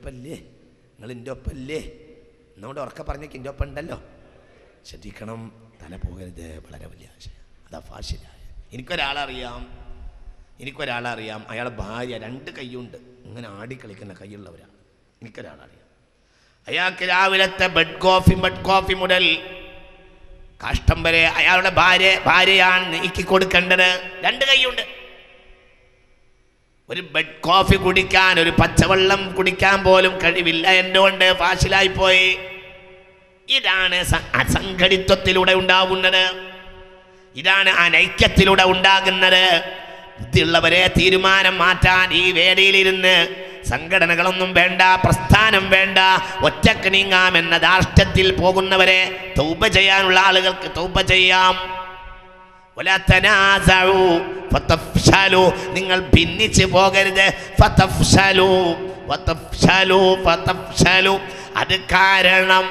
ഒപ്പല്ലേ, നിങ്ങൾ എൻ്റെ ഒപ്പല്ലേ, എന്നോട് ഉറക്കെ പറഞ്ഞേക്ക് എൻ്റെ ഒപ്പം ഉണ്ടല്ലോ. ശ്രദ്ധിക്കണം, തല പോകരുത്, വളരെ വലിയ ആശയം. അതാ ഫാഷിലായ. എനിക്കൊരാളറിയാം, അയാളെ ഭാര്യ 2 കൈയുണ്ട്, ഇങ്ങനെ ആടിക്കളിക്കുന്ന കൈയുള്ളവരാണ്. എനിക്കൊരാളറിയാം. അയാൾക്ക് രാവിലത്തെ ബെഡ് കോഫി മുതൽ കാഷ്ടം വരെ അയാളുടെ ഭാര്യയാണ് നീക്കി കൊടുക്കേണ്ടത്. 2 കൈയുണ്ട്. ഒരു ബെഡ് കോഫി കുടിക്കാൻ, ഒരു പച്ചവെള്ളം കുടിക്കാൻ പോലും കഴിവില്ല. എന്തുകൊണ്ട്? ഫാഷിലായിപ്പോയി. ഇതാണ് അസംഘടിത്വത്തിലൂടെ ഉണ്ടാകുന്നത്. ഇതാണ് അനൈക്യത്തിലൂടെ ഉണ്ടാകുന്നത്. ബുദ്ധിയുള്ളവരെ തീരുമാനം മാറ്റാൻ ഈ വേദിയിലിരുന്ന് സംഘടനകളൊന്നും വേണ്ട, പ്രസ്ഥാനം വേണ്ട, ഒറ്റക്ക് നീങ്ങാമെന്ന ധാർഷ്ട്യത്തിൽ പോകുന്നവരെ തൗബ ചെയ്യാനുള്ള ആളുകൾക്ക് തൗബ ചെയ്യാം. വലാ തനാസഉ ഫതഫ്ശലു, നിങ്ങൾ ഭിന്നിച്ച് പോകരുത്. ഫതഫ്ശലു അത് കാരണം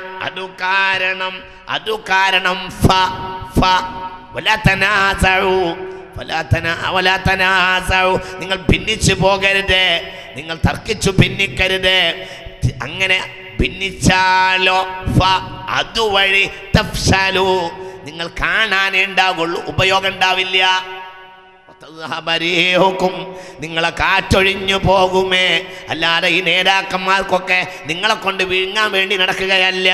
വലാ തനാസഉ നിങ്ങൾ ഭിന്നിച്ചു പോകരുത്, നിങ്ങൾ തർക്കിച്ചു ഭിന്നിക്കരുത്. അങ്ങനെ ഭിന്നിച്ചാലോ അതുവഴി തഫ്ശലു നിങ്ങൾ കാണാനേ ഉണ്ടാകുള്ളൂ, ഉപയോഗം ഉണ്ടാവില്ല. നിങ്ങളെ കാറ്റൊഴിഞ്ഞു പോകുമേ, അല്ലാതെ ഈ നേതാക്കന്മാർക്കൊക്കെ നിങ്ങളെ കൊണ്ട് വിഴുങ്ങാൻ വേണ്ടി നടക്കുകയല്ല.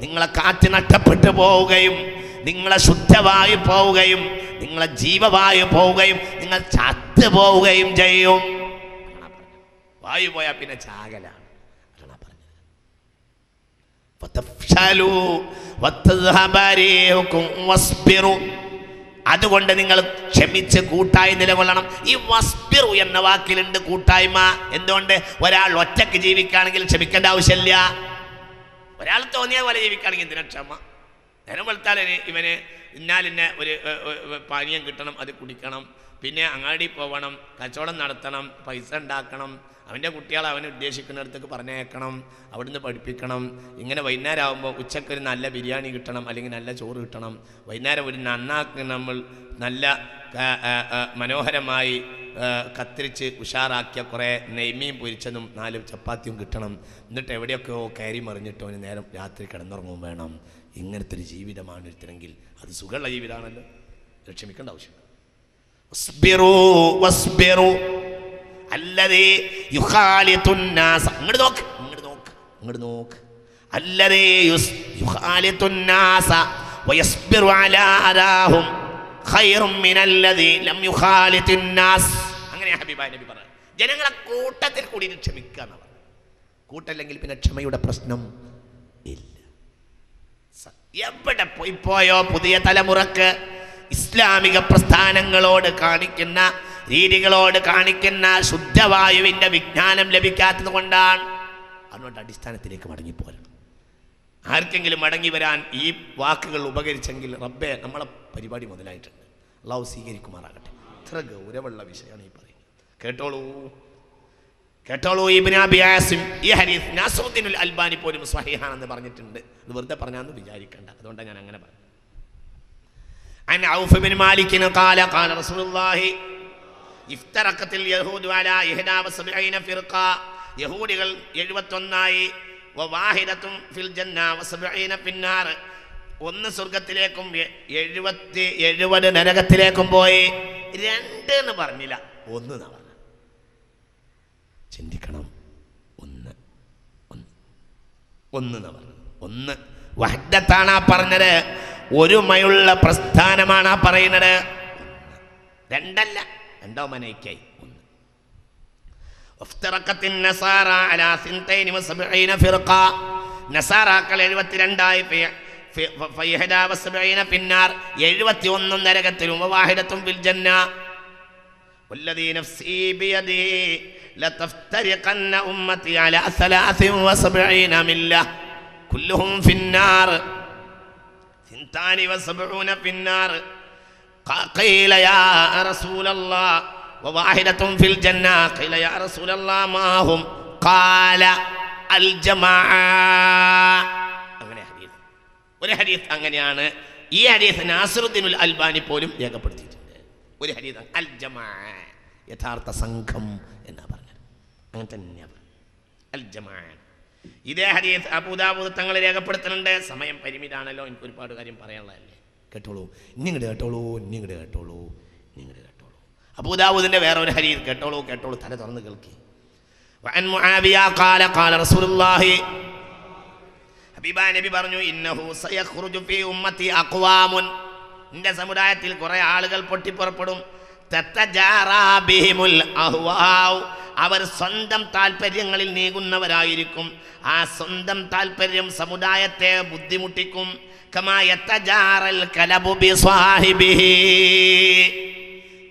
നിങ്ങളെ കാറ്റ് നഷ്ടപ്പെട്ടു പോവുകയും, നിങ്ങളെ ശുദ്ധവായു പോവുകയും, നിങ്ങളെ ജീവവായു പോവുകയും, നിങ്ങൾ ചത്തു പോവുകയും ചെയ്യും. വായു പോയാൽ പിന്നെ ചാകലാണ്. അതുകൊണ്ട് നിങ്ങൾ ക്ഷമിച്ച് കൂട്ടായി നിലകൊള്ളണം. ഈ വസ്ബിറു എന്ന വാക്കിലുണ്ട് കൂട്ടായ്മ. എന്തുകൊണ്ട്? ഒരാൾ ഒറ്റക്ക് ജീവിക്കുകയാണെങ്കിൽ ക്ഷമിക്കേണ്ട ആവശ്യമില്ല. ഒരാൾ തോന്നിയ പോലെ ജീവിക്കുകയാണെങ്കിൽ എന്തിനാ ക്ഷമ? നേരം വെളുത്താൽ ഇവന് ഇന്നാലിന്നെ ഒരു പാനീയം കിട്ടണം, അത് കുടിക്കണം, പിന്നെ അങ്ങാടി പോകണം, കച്ചവടം നടത്തണം, പൈസ ഉണ്ടാക്കണം, അവൻ്റെ കുട്ടികളെ അവന് ഉദ്ദേശിക്കുന്നിടത്തേക്ക് പറഞ്ഞേക്കണം, അവിടുന്ന് പഠിപ്പിക്കണം. ഇങ്ങനെ വൈകുന്നേരം ആകുമ്പോൾ ഉച്ചക്കൊരു നല്ല ബിരിയാണി കിട്ടണം, അല്ലെങ്കിൽ നല്ല ചോറ് കിട്ടണം. വൈകുന്നേരം ഒരു നന്നാക്കി നമ്മൾ നല്ല മനോഹരമായി കത്തിരിച്ച് ഉഷാറാക്കിയ കുറേ നെയ്മീൻ പൊരിച്ചതും 4 ചപ്പാത്തിയും കിട്ടണം. എന്നിട്ട് എവിടെയൊക്കെയോ കയറി മറിഞ്ഞിട്ടോ നേരം രാത്രി കിടന്നുറങ്ങും വേണം. ഇങ്ങനത്തെ ഒരു ജീവിതമാണ് ഒരുത്തരെങ്കിൽ അത് സുഖമുള്ള ജീവിതമാണല്ലോ. ക്ഷമിക്കേണ്ട ആവശ്യമില്ല. അല്ലതേ യുഖാലിതുന്നാസ, ഇങ്ങോട്ട് നോക്ക്. അല്ലതേ യുഖാലിതുന്നാസ വയസ്ബിറു അലാ അദാഹും ഖൈറും മിനല്ലദീ ലം യുഖാലിതുന്നാസ്. അങ്ങനെ ഹബീബായ നബി പറഞ്ഞു, ജനങ്ങളെ കൂട്ടത്തിൽ കൂടി ക്ഷമിക്കുക എന്നാണ്. കൂട്ടല്ലെങ്കിൽ പിന്നെ ക്ഷമയുടെ പ്രശ്നം ഇല്ല. എവിടെ പോയോ പുതിയ തലമുറക്ക് ഇസ്ലാമിക പ്രസ്ഥാനങ്ങളോട് കാണിക്കുന്ന രീതികളോട് കാണിക്കുന്ന ശുദ്ധവായുവിൻ്റെ വിജ്ഞാനം ലഭിക്കാത്തത് കൊണ്ടാണ്. അതുകൊണ്ട് അടിസ്ഥാനത്തിലേക്ക് മടങ്ങിപ്പോരണം. ആർക്കെങ്കിലും മടങ്ങി വരാൻ ഈ വാക്കുകൾ ഉപകരിച്ചെങ്കിൽ റബ്ബേ നമ്മളെ പരിപാടി മുതലായിട്ടുണ്ട്. അള്ളാഹു സ്വീകരിക്കുമാറാകട്ടെ. ഇത്ര ഗൗരവമുള്ള വിഷയമാണ് ഈ പറയുന്നത്. കേട്ടോളൂ. ഇബ്നു അബി ആസിം ഈ ഹദീസ് നാസറുദ്ദീനുൽ അൽബാനി പോലും സ്വഹീഹാണെന്ന് പറഞ്ഞിട്ടുണ്ട്. ഇത് വെറുതെ പറഞ്ഞാന്ന് വിചാരിക്കണ്ട, അതുകൊണ്ടാണ് ഞാൻ അങ്ങനെ പറഞ്ഞു. عن عوف بن مالك قال قال رسول الله افترقت اليهود على 71 فرقة. യഹൂദികൾ 71 വവാഹിദത്തും ഫിൽ ജന്ന വസബഈന ഫിന്നാർ. 1 സ്വർഗ്ഗത്തിലേക്കും 70 നരകത്തിലേക്കും പോയി. 2 എന്ന് പറഞ്ഞില്ല, 1 എന്നാ പറഞ്ഞത്. ചിന്തിക്കണം. 1 എന്നാ പറഞ്ഞത്. 1 വഹ്ദത്താണ് പറഞ്ഞത്. ഒരുമയുള്ള പ്രസ്ഥാനമാണ് പറയുന്നത്. 2 അല്ല, 2 മനയ്ക്കായി. 1 ഇഫ്തറഖത്തിൻ നസാറ അലാ 72 ഫിർഖ. നസാറാക്കൾ 72 ഫയഹദ ഫിന്നാർ. 71 നരകത്തിലും വവാഹിദത്തും ഫിൽ ജന്ന. വല്ലദീ നഫ്സി ബിയദി ലതഫ്തരിഖന്ന ഉമ്മതി അലാ 73 മില്ല കുല്ലുഹും ഫിന്നാർ. 72 في النار. قيل يا رسول الله وواحدة في الجنة. قيل يا رسول الله ما هم؟ قال الجماعة. അങ്ങനെ ഹദീസ്, ഒരു ഹദീസ് അങ്ങനെയാണ്. ഈ ഹദീസ് നാസറുദ്ദീനുൽ അൽബാനി പോലും രേഖപ്പെടുത്തിയിട്ടുണ്ട്. ഒരു ഹദീസ് അൽ ജമാ, യഥാർത്ഥ സംഘം എന്നാ പറഞ്ഞത്. അങ്ങനെ തന്നെയാണ് അൽ ജമാ. ഇതേ ഹദീസ് അബൂ ദാവൂദ് തങ്ങൾ രേഖപ്പെടുത്തുന്നുണ്ട്. സമയം പരിമിതാണല്ലോ, എനിക്ക് ഒരുപാട് കാര്യം പറയാനുള്ളതല്ലേ. കേട്ടോളൂ, ഇന്നിങ്ങോട്ട് കേട്ടോളൂ, ഇന്നിങ്ങോട്ട് കേട്ടോളൂ, ഇന്നിങ്ങോട്ട് കേട്ടോളൂ. അബൂ ദാവൂദിന്റെ വേറെ ഒരു ഹദീസ് കേട്ടോളൂ, കേട്ടോളൂ, തല തുറന്ന് കേൾക്കി. വഅൻ മുആവിയ ഖാല ഖാല റസൂലുള്ളാഹി, ഹബീബായ നബി പറഞ്ഞു, ഇന്നഹു സയഖ്റുജു ഫീ ഉമ്മത്തി അഖ്വാമുൻ, എൻ്റെ സമുദായത്തിൽ കുറെ ആളുകൾ പൊട്ടിപ്പുറപ്പെടും. തതജാറാ ബിഹിമുൽ അഹ്വാഉ, അവർ സ്വന്തം താല്പര്യങ്ങളിൽ നീങ്ങുന്നവരായിരിക്കും. ആ സ്വന്തം താല്പര്യം സമുദായത്തെ ബുദ്ധിമുട്ടിക്കും. കമാ യതജാറൽ കലബു ബിസ്വാഹിബിഹി,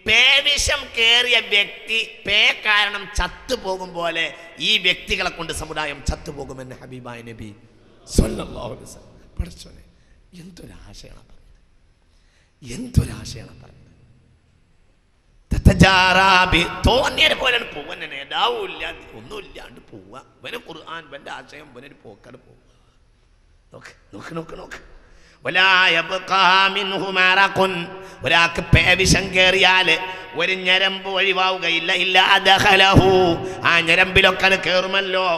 പേവിഷം കേറിയ വ്യക്തി പേ കാരണം ചത്തുപോകും പോലെ ഈ വ്യക്തികളെ കൊണ്ട് സമുദായം ചത്തുപോകുമെന്ന് ഹബീബായ നബി സല്ലല്ലാഹു അലൈഹി വസല്ലം. പഠിച്ചോനെ, എന്തൊരാശയാണ് പറഞ്ഞത്, എന്തൊരാശയാണ് പറഞ്ഞത്. തോന്നിയത് പോലെയാണ് പോവാൻ, നേതാവും ഇല്ല ഒന്നുമില്ലാണ്ട് പോവുക. ഇവന് ഖുർആൻ, ഇവൻ്റെ ആശയം, ഇവനൊരു പോക്കാട് പോവുക. നോക്ക് നോക്ക് നോക്ക് നോക്ക്. ഒരാൾക്ക് പേവിഷം കയറിയാൽ ഒരു ഞരമ്പ് ഒഴിവാവുകയില്ല. ഇല്ല ദഖലഹു, ആ ഞരമ്പിലൊക്കെ അത് കയറുമല്ലോ.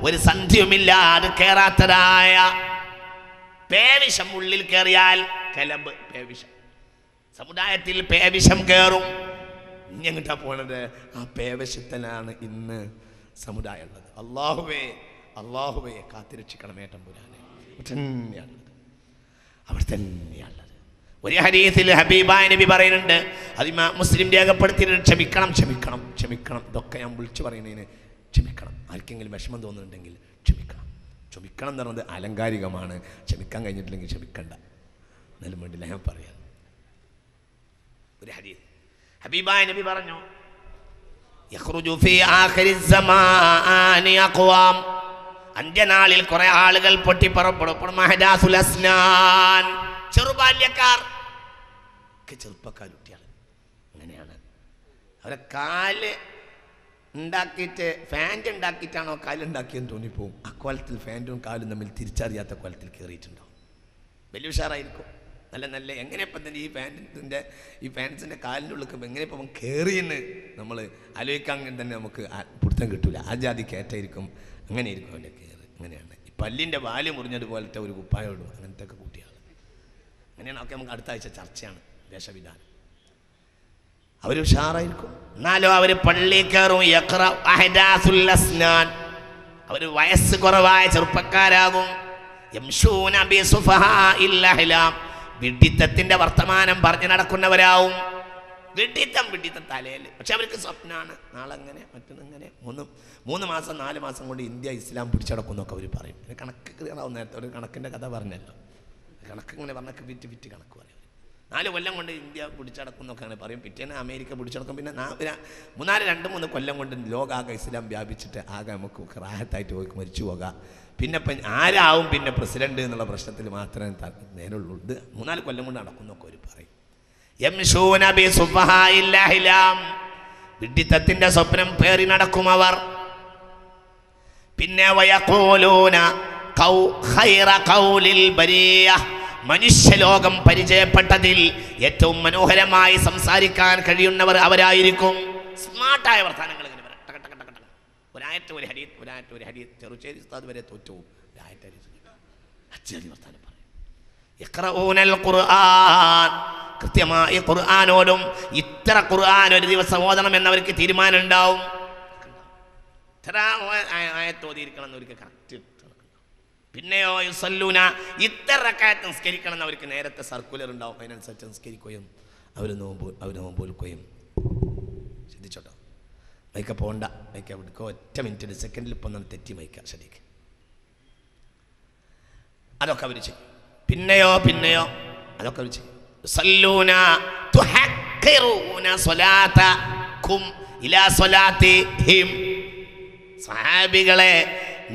ഒരു സന്ധിയുമില്ല അത് കയറാത്തതായ പേവിഷം ഉള്ളിൽ കയറിയാൽ കലബ് പേവിഷം. സമുദായത്തിൽ പേവിഷം കയറും. ഇനി എങ്ങോട്ടാ പോണത്? ആ പേവിഷത്തിലാണ് ഇന്ന് സമുദായം ഉള്ളത്. അല്ലാഹുവേ, അല്ലാഹുവേ കാത്തിരക്ഷിക്കണം ഏട്ടമ്പുരാനെ. തന്നെയാണുള്ളത്, അവിടെ തന്നെയാണുള്ളത്. ഒരു ഹദീസിൽ ഹബീബായ നബി പറയുന്നുണ്ട്, അത് മുസ്ലിം രേഖപ്പെടുത്തിയിട്ട് ക്ഷമിക്കണം, ക്ഷമിക്കണം, ക്ഷമിക്കണം. ഇതൊക്കെ ഞാൻ വിളിച്ചു പറയുന്നതിന് ക്ഷമിക്കണം. ആർക്കെങ്കിലും വിഷമം തോന്നുന്നുണ്ടെങ്കിൽ ക്ഷമിക്കണം. ക്ഷമിക്കണം എന്ന് പറയുന്നത് ആലങ്കാരികമാണ്. ക്ഷമിക്കാൻ കഴിഞ്ഞിട്ടില്ലെങ്കിൽ ക്ഷമിക്കണ്ട, എന്നാലും വേണ്ടില്ല ഞാൻ പറയാം. ഒരു ഹദീസ് ഹബീബായ നബി പറഞ്ഞു, യഖ്റുജു ഫീ ആഖിരി സമാനി അഖ്വാം, അന്ത്യനാളിൽ കുറെ ആളുകൾ പൊട്ടിപ്പുറപ്പെടും. മഹദാസുൽ അസ്നാൻ, ചെറുബാല്യക്കാർ, ചെറുപ്പക്കാർ, കുട്ടികൾ. അങ്ങനെയാണ് അവരെ കാല് ഉണ്ടാക്കിയിട്ട് ഫാൻറ്റ് ഉണ്ടാക്കിയിട്ടാണോ കാലുണ്ടാക്കിയെന്ന് തോന്നിപ്പോവും. അക്കോലത്തിൽ ഫാൻറ്റും കാലും തമ്മിൽ തിരിച്ചറിയാത്ത കോലത്തിൽ കയറിയിട്ടുണ്ടാവും. വലിയ ഉഷാറായിരിക്കും. നല്ല നല്ല എങ്ങനെ ഇപ്പം തന്നെ ഈ ഫാൻസിൻ്റെ കാലിൻ്റെ ഉള്ളിൽ എങ്ങനെ ഇപ്പം കയറിയെന്ന് നമ്മൾ ആലോചിക്കാൻ തന്നെ നമുക്ക് പിടുത്തം കിട്ടില്ല. ആ ജാതി കയറ്റായിരിക്കും, അങ്ങനെ ആയിരിക്കും അവൻ്റെ കയറ്. അങ്ങനെയാണ് ഈ പല്ലിൻ്റെ വാല് മുറിഞ്ഞതുപോലത്തെ ഒരു കുപ്പായം ഇടും, അങ്ങനത്തെ ഒക്കെ കൂട്ടിയാണ്. അങ്ങനെയാണ്. ഒക്കെ നമുക്ക് അടുത്ത ആഴ്ച ചർച്ചയാണ് വേഷവിധാനം. അവർ ഉഷാറായിരിക്കും. എന്നാലോ അവർ പള്ളി കയറും. അവർ വയസ്സ് കുറവായ ചെറുപ്പക്കാരാകും. വിഡ്ഢിത്തത്തിന്റെ വർത്തമാനം പറഞ്ഞു നടക്കുന്നവരാവും. വിഡ്ഢിത്തം തലയിൽ. പക്ഷെ അവർക്ക് സ്വപ്നമാണ്, നാളെങ്ങനെ മറ്റൊന്നിങ്ങനെ. 3 മാസം 4 മാസം കൊണ്ട് ഇന്ത്യ ഇസ്ലാം പിടിച്ചടക്കുന്നൊക്കെ അവർ പറയും. കണക്ക് ക്ലിയറാവും. നേരത്തെ ഒരു കണക്കിൻ്റെ കഥ പറഞ്ഞല്ലോ. കണക്ക് ഇങ്ങനെ പറഞ്ഞൊക്കെ വിറ്റ് കണക്ക് പറയും. 4 കൊല്ലം കൊണ്ട് ഇന്ത്യ പിടിച്ചടക്കുന്നൊക്കെയാണ് പറയും. പിറ്റേന്ന് അമേരിക്ക പിടിച്ചടക്കും. പിന്നെ 2-3 കൊല്ലം കൊണ്ട് ലോകാകെ ഇസ്ലാം വ്യാപിച്ചിട്ട് ആകെ നമുക്ക് റാഹത്തായിട്ട് പോയി മരിച്ചു പോകാം. പിന്നെ ഇപ്പം ആരാവും പിന്നെ പ്രസിഡന്റ് എന്നുള്ള പ്രശ്നത്തിൽ മാത്രമേ നേരുള്ളൂ. ഇത് 3-4 കൊല്ലം കൊണ്ട് നടക്കുന്നൊക്കെ അവർ പറയും. വിഡ്ഢിത്തത്തിന്റെ സ്വപ്നം പേറി നടക്കും അവർ. പിന്നെ മനുഷ്യലോകം പരിചയപ്പെട്ടതിൽ ഏറ്റവും മനോഹരമായി സംസാരിക്കാൻ കഴിയുന്നവർ അവരായിരിക്കും. സ്മാർട്ടായ വർത്തമാനങ്ങൾ ഇങ്ങനെ പറയാം. ഒരായത്ത് ഒരു ഹദീസ് ചെറുച്ചേരി ഉസ്താദ് വരെ തോറ്റു. വർത്തമാനം പറയും. യഖ്റഊനൽ ഖുർആൻ, കൃത്യമായി ഖുർആനോടും ഇത്ര ഖുർആൻ ഒരു ദിവസം ഓതണം എന്നവർക്ക് തീരുമാനം ഉണ്ടാവും. ഇത്ര ആയത്ത് ഓതിയിരിക്കണം എന്നവർക്ക് കറക്റ്റ്. പിന്നെയോ യുസല്ലൂന, ഇത്ര റക്അത്ത് നിസ്കരിക്കണം എന്നവർക്ക് നേരത്തെ സർക്കുലർ ഉണ്ടാവും. അതിനനുസരിച്ച് നിസ്കരിക്കുകയും അവർ നോമ്പൊൽക്കുകയും. ശ്രദ്ധിച്ചോട്ടോ, മൈക്ക പോണ്ട, മൈക്ക വിടുക്കോ. ഒറ്റ മിനിറ്റ് സെക്കൻഡിൽ ഇപ്പം ഒന്ന് തെറ്റി മൈക്ക ശരിക്ക്. അതൊക്കെ അവർ ചെയ്യും. പിന്നെയോ അതൊക്കെ അവർ ചെയ്യും. യുസല്ലൂന തുഹഖിറൂന സ്വലാതകും ഇലാ സ്വലാതിഹിം. സഹാബികളെ,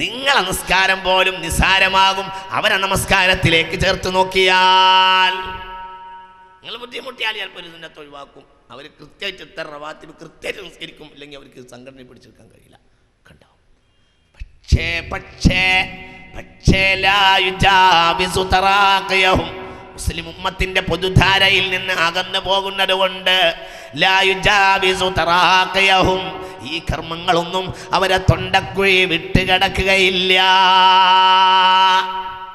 നിങ്ങളെ നമസ്കാരം പോലും നിസ്സാരമാകും അവരെ നമസ്കാരത്തിലേക്ക് ചേർത്ത് നോക്കിയാൽ. നിങ്ങൾ ബുദ്ധിമുട്ടിയാൽ ചിലപ്പോൾ ഒരു സുന്നത്ത് ഒഴിവാക്കും. അവർ കൃത്യമായിട്ട് ഇത്ര റവാത്തിബ് കൃത്യമായിട്ട് നിസ്കരിക്കും. ഇല്ലെങ്കിൽ അവർക്ക് സംഘടനയെ പിടിച്ചെടുക്കാൻ കഴിയില്ല. കണ്ടാവും. പക്ഷേ മുസ്ലിം ഉമ്മത്തിന്റെ പൊതുധാരയിൽ നിന്ന് അകന്നു പോകുന്നത് കൊണ്ട് ലാ യുജാവിസു തറാഖയഹും, ഈ കർമ്മങ്ങളൊന്നും അവരെ തൊണ്ടക്കുഴി വിട്ടുകിടക്കുകയില്ല.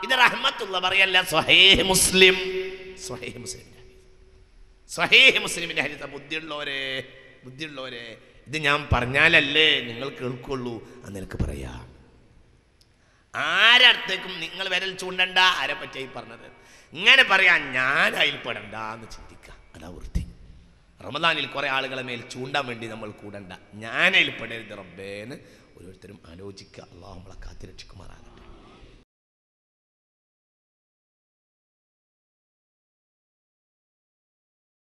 ഇത് റഹ്മത്തുള്ള പറയല്ല, സ്വഹീഹ് മുസ്ലിം, സ്വഹീഹ് മുസ്ലിമിന്റെ സ്വഹീഹ് മുസ്ലിമിന്റെ ഹദീസ്. ബുദ്ധിയുള്ളവരെ ഇത് ഞാൻ പറഞ്ഞാലല്ലേ നിങ്ങൾ കേൾക്കുള്ളൂ, അന്നെനിക്ക് പറയാം. ആരടുത്തേക്കും നിങ്ങൾ വിരൽ ചൂണ്ടണ്ട. ആരെ പറ്റിയായി പറഞ്ഞത്? ഇങ്ങനെ പറയാൻ ഞാൻ അതിൽ പെടണ്ട എന്ന് ചിന്തിക്കുക. അതാ വൃത്തി. റമദാനിൽ കുറെ ആളുകളെ മേൽ ചൂണ്ടാൻ വേണ്ടി നമ്മൾ കൂടണ്ട. ഞാൻ അതിൽ പെടരുത് റബ്ബേന്ന് ഓരോരുത്തരും ആലോചിക്കുക. അള്ളാഹു നമ്മളെ കാത്തിരക്ഷിക്കുമാറാകട്ടെ.